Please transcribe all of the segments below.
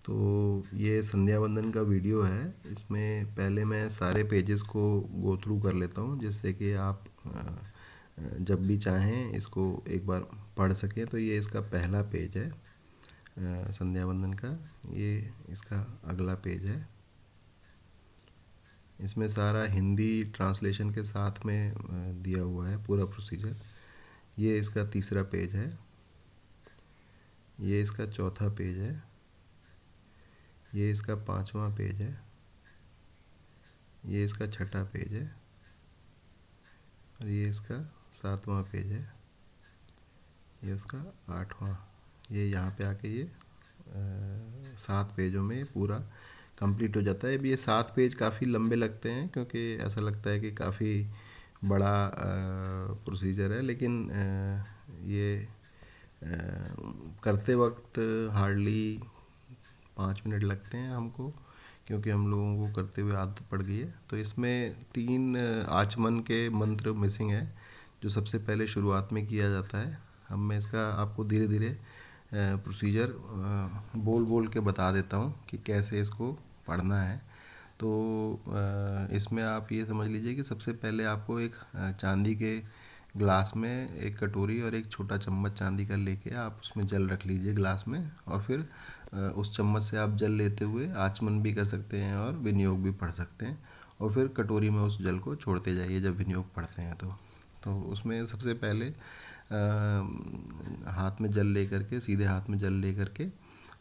तो ये संध्या वंदन का वीडियो है। इसमें पहले मैं सारे पेजेस को गो थ्रू कर लेता हूँ, जिससे कि आप जब भी चाहें इसको एक बार पढ़ सकें। तो ये इसका पहला पेज है संध्या वंदन का। ये इसका अगला पेज है। इसमें सारा हिंदी ट्रांसलेशन के साथ में दिया हुआ है पूरा प्रोसीजर। ये इसका तीसरा पेज है। ये इसका चौथा पेज है। ये इसका पांचवा पेज है। ये इसका छठा पेज है। और ये इसका सातवां पेज है। ये उसका आठवां। ये यहाँ पे आके ये 7 पेजों में पूरा कंप्लीट हो जाता है। अब ये 7 पेज काफ़ी लंबे लगते हैं, क्योंकि ऐसा लगता है कि काफ़ी बड़ा प्रोसीजर है, लेकिन ये करते वक्त हार्डली 5 मिनट लगते हैं हमको, क्योंकि हम लोगों को करते हुए आदत पड़ गई है। तो इसमें 3 आचमन के मंत्र मिसिंग है, जो सबसे पहले शुरुआत में किया जाता है। अब मैं इसका आपको धीरे धीरे प्रोसीजर बोल बोल के बता देता हूँ कि कैसे इसको पढ़ना है। तो इसमें आप ये समझ लीजिए कि सबसे पहले आपको एक चांदी के ग्लास में एक कटोरी और एक छोटा चम्मच चांदी का लेके आप उसमें जल रख लीजिए ग्लास में, और फिर उस चम्मच से आप जल लेते हुए आचमन भी कर सकते हैं और विनियोग भी पढ़ सकते हैं। और फिर कटोरी में उस जल को छोड़ते जाइए जब विनियोग पढ़ते हैं। तो उसमें सबसे पहले हाथ में जल ले करके, सीधे हाथ में जल ले करके,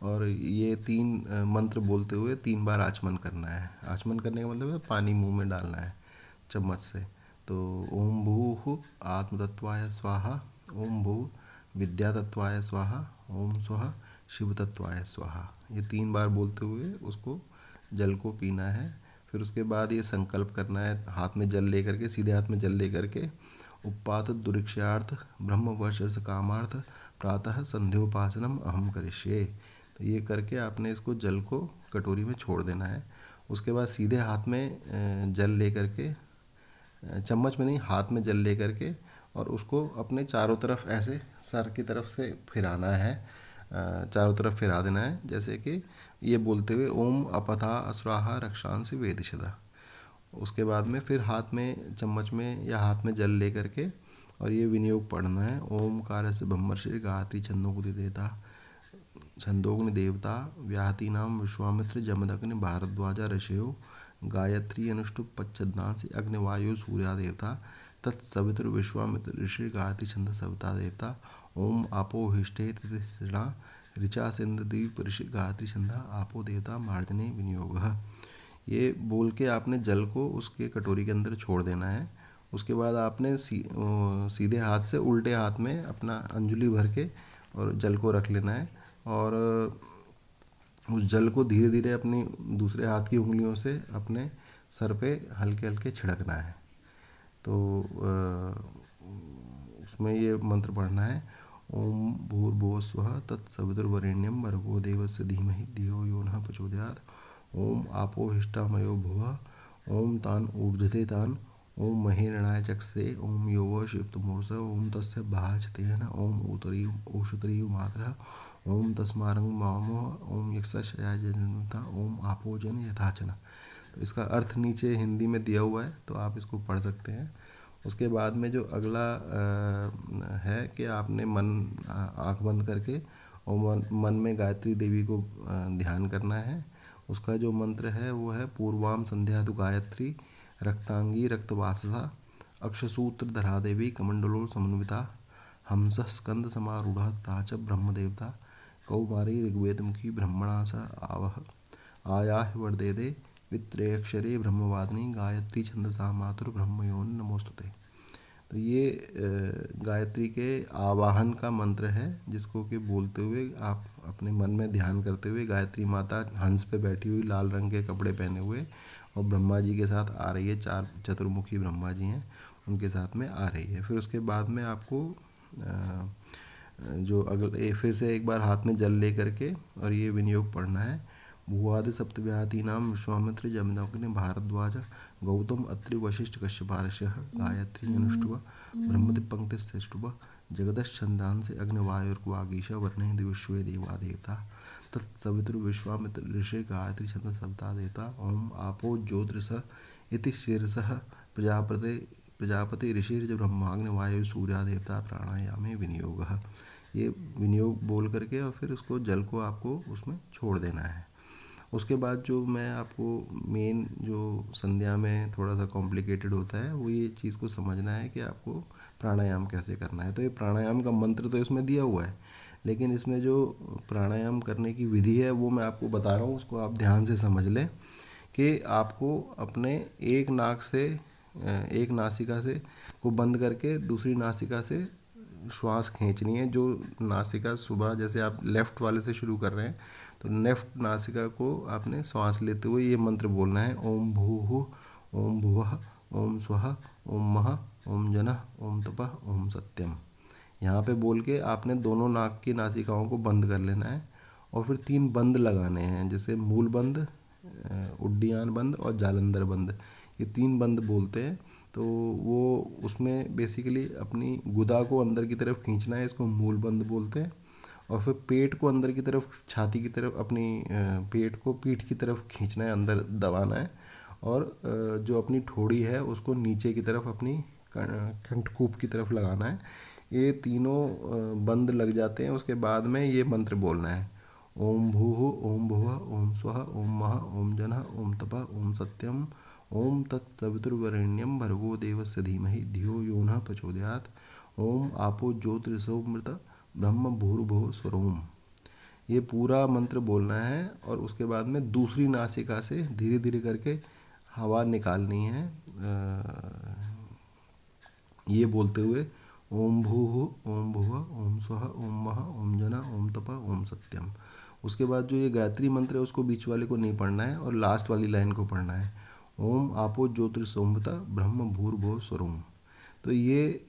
और ये 3 मंत्र बोलते हुए 3 बार आचमन करना है। आचमन करने का मतलब है पानी मुंह में डालना है चम्मच से। तो ओम भूः आत्मतत्वाय स्वाहा, ओम भू विद्यातत्वाय स्वाहा, ओम स्वः शिवतत्वाय स्वाहा। ये 3 बार बोलते हुए उसको जल को पीना है। फिर उसके बाद ये संकल्प करना है, हाथ में जल लेकर के, सीधे हाथ में जल लेकर के, उपात दुरीक्षार्थ ब्रह्म वर्षस कामार्थ प्रातः संध्योपासनम अहम करिष्ये। तो ये करके आपने इसको जल को कटोरी में छोड़ देना है। उसके बाद सीधे हाथ में जल ले करके, चम्मच में नहीं, हाथ में जल ले करके, और उसको अपने चारों तरफ ऐसे सर की तरफ से फिराना है। चारों तरफ फिरा देना है, जैसे कि ये बोलते हुए ओम अपथा अस्वाहा रक्षांसि वेदिशदा। उसके बाद में फिर हाथ में, चम्मच में या हाथ में जल ले करके, और ये विनियोग पढ़ना है। ओमकार से ब्रह्मर्षि गायत्री छंदोग्नि देता, छंदोग्नि देवता व्याहती नाम विश्वामित्र जमदग्नि भारद्वाजा ऋषयो गायत्री अनुष्टुप पच्चदनासी अग्निवायु सूर्या देवता तत्सवितुर विश्वामित्र ऋषि गायत्री छंद सविता देवता। ओम आपो हिष्ठे तिथिषणा ऋचा सिंधुदीप ऋषि गायत्री छंदा आपो देवता मार्जने विनियोग। ये बोल के आपने जल को उसके कटोरी के अंदर छोड़ देना है। उसके बाद आपने सीधे हाथ से उल्टे हाथ में अपना अंजुलि भर के और जल को रख लेना है, और उस जल को धीरे धीरे अपनी दूसरे हाथ की उंगलियों से अपने सर पे हल्के हल्के छिड़कना है। तो उसमें ये मंत्र पढ़ना है। ओम भूर्भुवः स्वः तत्सवितुर्वरेण्यं भर्गो देवस्य धीमहि धियो यो नः प्रचोदयात्। ओम आपो हिष्ठामयो भुवः ओम तान ऊर्जते तान ओम महीरणाय चक्षसे ओम यो वः शिवतमूर्ष ओम तस्य भाचतेन ओम ऊतरी ओषतरी मातरः ओम तस्मारंग मामोह ओम यक्षशयाय जनता ओम आपो जन यथाचन। तो इसका अर्थ नीचे हिंदी में दिया हुआ है, तो आप इसको पढ़ सकते हैं। उसके बाद में जो अगला है कि आपने आँख बंद करके और मन में गायत्री देवी को ध्यान करना है। उसका जो मंत्र है वो है पूर्वाम संध्या तु गायत्री रक्तांगी रक्तवाससा अक्षसूत्र धरा देवी कमंडलो समन्विता हंस स्कंद समारूढ़ ताच ब्रह्मदेवता कौमारी ऋग्वेदमुखी ब्रह्मणा स आवह आयाह वर्देदे वित्रेक्षरे ब्रह्मवादिनी गायत्री छंदसा मातुर ब्रह्मयोन नमोस्तुते। तो ये गायत्री के आवाहन का मंत्र है, जिसको कि बोलते हुए आप अपने मन में ध्यान करते हुए गायत्री माता हंस पे बैठी हुई लाल रंग के कपड़े पहने हुए और ब्रह्मा जी के साथ आ रही है। 4 चतुर्मुखी ब्रह्मा जी हैं, उनके साथ में आ रही है। फिर उसके बाद में आपको जो अगले फिर से एक बार हाथ में जल ले करके और ये विनियोग पढ़ना है। भूआदि सप्तव्याहती नाम विश्वामित्र जमदग्नि भारद्वाज गौतम अत्रि वशिष्ठ कश्यपार्षः गायत्री अनुष्टुव ब्रह्मदीप पंक्तिश्चेष्टुव जगदश्छंदांसि अग्निवायुर्वागीश वर्णे विश्वे देवा देवता तत्सवितुर्विश्वामित्र ऋषि गायत्री छंद सविता देता। ओम आपो ज्योतिषः इति शीर्षः प्रजापति ऋषिर्ज ब्रह्माग्नि वायु सूर्या देवता प्राणायामे विनियोगः। ये विनियोग बोल करके और फिर उसको जल को आपको उसमें छोड़ देना है। उसके बाद जो मैं आपको मेन जो संध्या में थोड़ा सा कॉम्प्लिकेटेड होता है वो ये चीज़ को समझना है कि आपको प्राणायाम कैसे करना है। तो ये प्राणायाम का मंत्र तो इसमें दिया हुआ है, लेकिन इसमें जो प्राणायाम करने की विधि है वो मैं आपको बता रहा हूँ, उसको आप ध्यान से समझ लें कि आपको अपने एक नाक से एक नासिका से को बंद करके दूसरी नासिका से श्वास खींचनी है। जो नासिका सुबह जैसे आप लेफ़्ट वाले से शुरू कर रहे हैं तो लेफ़्ट नासिका को आपने श्वास लेते हुए ये मंत्र बोलना है। ओम भूः ओम भुवः ओम स्वः ओम महः ओम जनः ओम तपः ओम सत्यम। यहाँ पे बोल के आपने दोनों नाक की नासिकाओं को बंद कर लेना है और फिर 3 बंद लगाने हैं, जैसे मूल बंद, उड्डीयान बंद और जालंधर बंद। ये 3 बंद बोलते हैं। तो वो उसमें बेसिकली अपनी गुदा को अंदर की तरफ खींचना है, इसको मूल बंद बोलते हैं। और फिर पेट को अंदर की तरफ, छाती की तरफ, अपनी पेट को पीठ की तरफ खींचना है, अंदर दबाना है। और जो अपनी ठोड़ी है उसको नीचे की तरफ अपनी कंठकूप की तरफ लगाना है। ये तीनों बंद लग जाते हैं, उसके बाद में ये मंत्र बोलना है। ओम भूः ओम भुवः ओम स्वः ओम महः ओम जनः ओम तपः ओम सत्यम। ओम तत्सवितुर्वरेण्यं भर्गो देवस्य धीमहि धियो यो नः प्रचोदयात्। ओम आपो ज्योतिषोमृत ब्रह्म भूर्भुवः स्वरोम। ये पूरा मंत्र बोलना है और उसके बाद में दूसरी नासिका से धीरे धीरे करके हवा निकालनी है, ये बोलते हुए ओम भूः ओम भुवः ओम स्वः ओम महः ओम जनः ओम तपः ओम सत्यम। उसके बाद जो ये गायत्री मंत्र है उसको बीच वाले को नहीं पढ़ना है और लास्ट वाली लाइन को पढ़ना है। ओम आपो ज्योतिर्सोमृत ब्रह्म भूर्भुवः स्वरोम। तो ये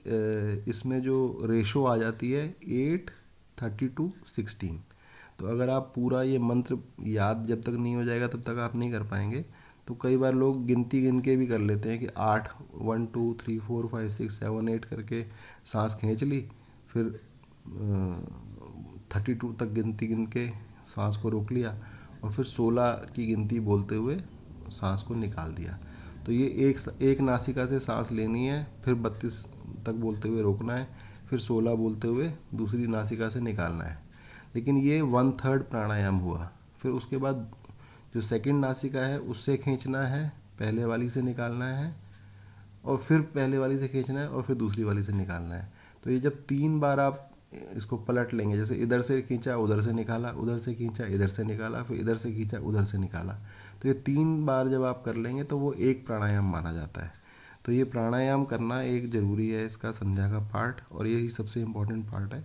इसमें जो रेशो आ जाती है 8:30:16। तो अगर आप पूरा ये मंत्र याद जब तक नहीं हो जाएगा तब तक आप नहीं कर पाएंगे। तो कई बार लोग गिनती गिन के भी कर लेते हैं कि 8 1 2 3 4 5 6 7 8 करके सांस खींच ली, फिर 32 तक गिनती गिन के सांस को रोक लिया और फिर 16 की गिनती बोलते हुए सांस को निकाल दिया। तो ये एक नासिका से सांस लेनी है, फिर 32 तक बोलते हुए रोकना है, फिर 16 बोलते हुए दूसरी नासिका से निकालना है। लेकिन ये 1/3 प्राणायाम हुआ। फिर उसके बाद जो सेकंड नासिका है उससे खींचना है, पहले वाली से निकालना है, और फिर पहले वाली से खींचना है और फिर दूसरी वाली से निकालना है। तो ये जब 3 बार आप इसको पलट लेंगे, जैसे इधर से खींचा उधर से निकाला, उधर से खींचा इधर से निकाला, फिर इधर से खींचा उधर से निकाला, तो ये 3 बार जब आप कर लेंगे तो वो एक प्राणायाम माना जाता है। तो ये प्राणायाम करना एक ज़रूरी है, इसका संध्या का पार्ट, और यही सबसे इम्पोर्टेंट पार्ट है।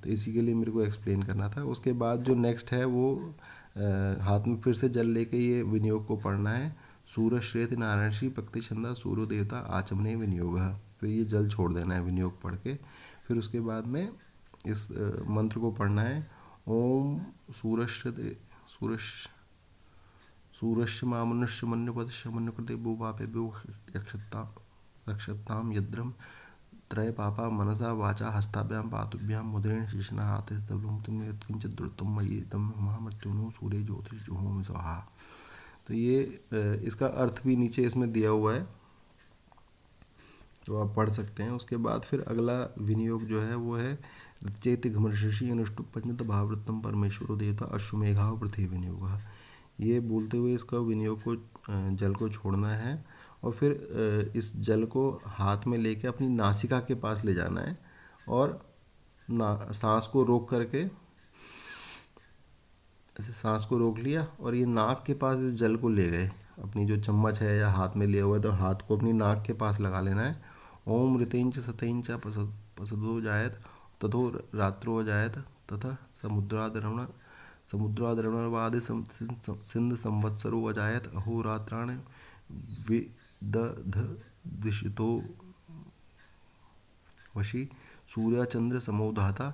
तो इसी के लिए मेरे को एक्सप्लेन करना था। उसके बाद जो नेक्स्ट है वो हाथ में फिर से जल लेके ये विनियोग को पढ़ना है। सूरज श्रेत नारायण पक्ति छंदा सूर्य देवता आचमने विनियोग। फिर ये जल छोड़ देना है विनियोग पढ़ के। फिर उसके बाद में इस मंत्र को पढ़ना है। ओम सूरश्य मामनुष्य मन्युपदश्य मन्युकृते भू पापे भू रक्षताम यद्रम त्रय पापा मनसा वाचा हस्ताभ्याम पातुभ्याम मुद्रेण शेषना हाथे तुम यत्किंचित द्रुतम मयि तम महामृत्युनो सूर्य ज्योतिष जुहोम स्वाहा। तो ये इसका अर्थ भी नीचे इसमें दिया हुआ है, तो आप पढ़ सकते हैं। उसके बाद फिर अगला विनियोग जो है वो है चैत्य घमर्षि अनुष्टुप पंचत भावृत्तम परमेश्वरो देवता अश्वमेघाव पृथ्वी विनियोग। ये बोलते हुए इसका विनियोग को जल को छोड़ना है और फिर इस जल को हाथ में लेके अपनी नासिका के पास ले जाना है और सांस को रोक करके, ऐसे सांस को रोक लिया और ये नाक के पास इस जल को ले गए। अपनी जो चम्मच है या हाथ में लिया हुआ है तो हाथ को अपनी नाक के पास लगा लेना है। ओम ऋतेंच सतेंच पसदो जायत तथो रात्रो जायत तथा समुद्रादरणवादि सिंध संवत्सरो अजायत अहोरात्राण विदधदिशितो वशी सूर्यचंद्र समोधाता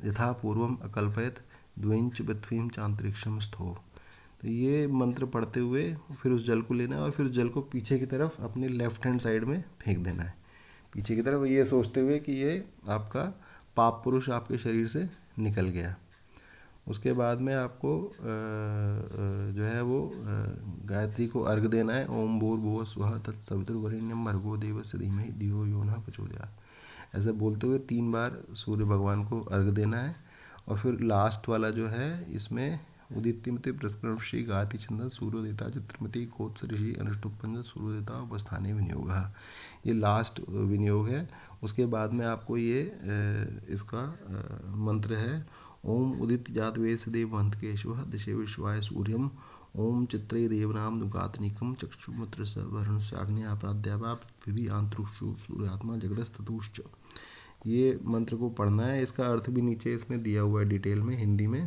यथा पूर्वम अकल्पयत द्वेंच पृथ्वीम चांतरिक्षम स्थो। तो ये मंत्र पढ़ते हुए फिर उस जल को लेना है और फिर जल को पीछे की तरफ अपने लेफ्ट हैंड साइड में फेंक देना है, पीछे की तरफ, ये सोचते हुए कि ये आपका पाप पुरुष आपके शरीर से निकल गया। उसके बाद में आपको जो है वो गायत्री को अर्घ देना है। ओम भूर्भुवः स्वः तत्सवितुर्वरेण्यं भर्गो देवस्य धीमहि धियो यो नः प्रचोदयात्। ऐसे बोलते हुए 3 बार सूर्य भगवान को अर्घ देना है। और फिर लास्ट वाला जो है इसमें उदित्यमते प्रस्कृष्टि गाति छंद सूर्योदिता चित्रमति कोत्सऋषि अनुष्टुप्पंज सूर्योदिता उपस्थाने विनियोगः। ये लास्ट विनियोग है। उसके बाद में आपको ये इसका मंत्र है ओम उदित जात वेश देव महंत केशव दिशे विश्वाय सूर्यम ओम चित्रे देवनाम दुगातनिकम चक्षुमत्र वरुण से आग्नेय प्राध्यापा पृथ्वी आंतरुषु सूर्यात्मा जगदस्तुश्च। ये मंत्र को पढ़ना है। इसका अर्थ भी नीचे इसमें दिया हुआ है डिटेल में हिंदी में।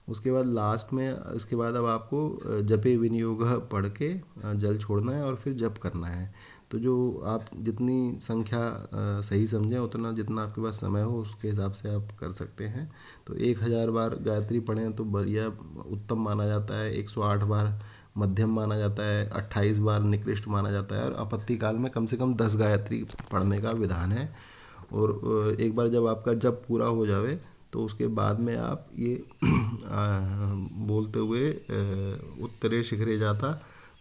उसके बाद लास्ट में इसके बाद अब आपको जपे विनियोग पढ़ के जल छोड़ना है और फिर जप करना है। तो जो आप जितनी संख्या सही समझें उतना, जितना आपके पास समय हो उसके हिसाब से आप कर सकते हैं। तो 1000 बार गायत्री पढ़ें तो बढ़िया उत्तम माना जाता है। 108 बार मध्यम माना जाता है। 28 बार निकृष्ट माना जाता है। और आपत्ति काल में कम से कम 10 गायत्री पढ़ने का विधान है। और एक बार जब आपका जप पूरा हो जावे तो उसके बाद में आप ये बोलते हुए उत्तरे शिखरे जाता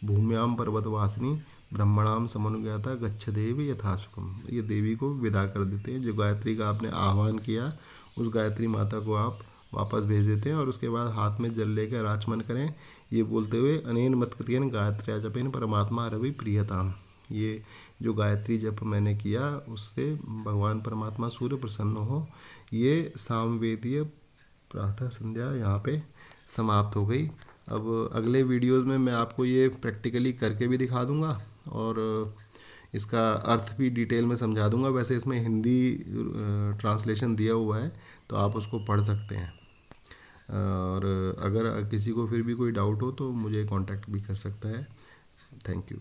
भूम्याम पर्वतवासिनी ब्रह्मणाम समनुज्ञाता गच्छ देवी यथासुखम। ये देवी को विदा कर देते हैं। जो गायत्री का आपने आह्वान किया उस गायत्री माता को आप वापस भेज देते हैं। और उसके बाद हाथ में जल लेकर आचमन करें, ये बोलते हुए अनेन मतकृत्यन गायत्री जपेन परमात्मा रवि प्रियताम। ये जो गायत्री जप मैंने किया उससे भगवान परमात्मा सूर्य प्रसन्न हो। ये सामवेदीय प्रातः संध्या यहाँ पे समाप्त हो गई। अब अगले वीडियोज़ में मैं आपको ये प्रैक्टिकली करके भी दिखा दूँगा और इसका अर्थ भी डिटेल में समझा दूँगा। वैसे इसमें हिंदी ट्रांसलेशन दिया हुआ है तो आप उसको पढ़ सकते हैं। और अगर किसी को फिर भी कोई डाउट हो तो मुझे कांटेक्ट भी कर सकता है। Thank you.